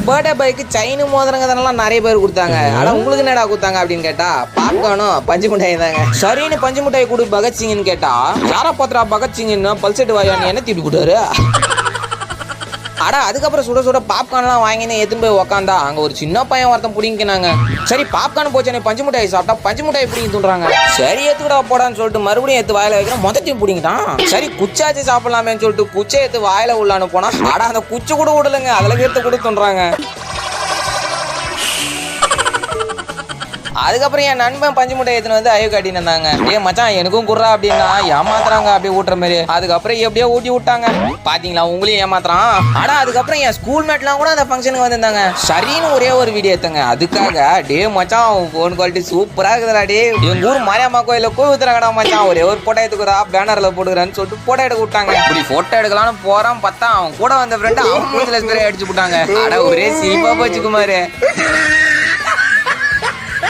Birthday பாய்க்கு chain மோதிரங்க அதெல்லாம் நிறைய பேர் கொடுத்தாங்க. ஆனா உங்களுக்கு என்னடா கொடுத்தாங்க அப்படின்னு கேட்டா பாப்கார்னும் பஞ்சு மிட்டாய் தாங்க. சரின்னு பஞ்சு மிட்டாய் கொடு பகத்சிங்னு கேட்டா யாரா பாத்திரா பகத்சிங்னு பல்செட் வாயான்னு என்ன திட்டு கொடுத்தாரு. அதுக்கப்புறம் சுட சுட பாப்கார்ன்லாம் வாங்கினு எடுத்துன்னு போய் உக்காந்தா அங்க ஒரு சின்ன பையன் ஒருத்தன் பிடிங்கினாங்க. சரி பாப்கார்ன் போச்சு பஞ்சு மிட்டாய் சாப்பிட்டா பஞ்சு மிட்டாய் பிடிங்கி தூண்டுறாங்க. சரி எடுத்துக்கிட்டா போடான்னு சொல்லிட்டு மறுபடியும் எடுத்து வாயில வைக்கிறேன் மொத்தத்தையும் பிடிங்கிட்டான். சரி குச்சாச்சு சாப்பிடலாமேன்னு சொல்லிட்டு குச்சை எடுத்து வாயில உள்ளான்னு போனா அந்த குச்சி கூட விடலைங்க, அதுல எடுத்து கூட தூண்டுறாங்க. அதுக்கப்புறம் என் நண்பன் பஞ்சு முட்டை எடுத்துன்னு வந்து ஐயோ காட்டின்னு இருந்தாங்க. மச்சான் எனக்கும் குடுறா அப்படின்னா ஏமாத்துறாங்க அப்படியே ஊட்டுற மாதிரி. அதுக்கப்புறம் எப்படியோ ஊட்டி விட்டாங்க. பாத்தீங்களா உங்களையும் ஏமாத்துறான். அதுக்கப்புறம் என் ஸ்கூல் மேட்லாம் கூட அந்த ஃபங்க்ஷனுக்கு வந்திருந்தாங்க. சரின்னு ஒரே ஒரு வீடியோ எடுத்தாங்க. அதுக்காக மச்சான் போன் குவாலிட்டி சூப்பரா இருக்குதுடா எங்க ஊர் மாரியம்மா கோயில ஊத்துறாங்கடா மச்சான் ஒரே ஒரு போட்டோ எடுத்துக்கிறா பேனர்ல போட்டுக்கிறேன்னு சொல்லிட்டு போட்டோ எடுக்க விட்டாங்க. இப்படி போட்டோ எடுக்கலாம்னு போறான் பார்த்தா அவன் கூட வந்த ஃப்ரெண்ட் அவன் மூஞ்சில ஸ்ப்ரே அடிச்சு விட்டாங்க. ஒரே சிரிப்பா போச்சு குமாரு.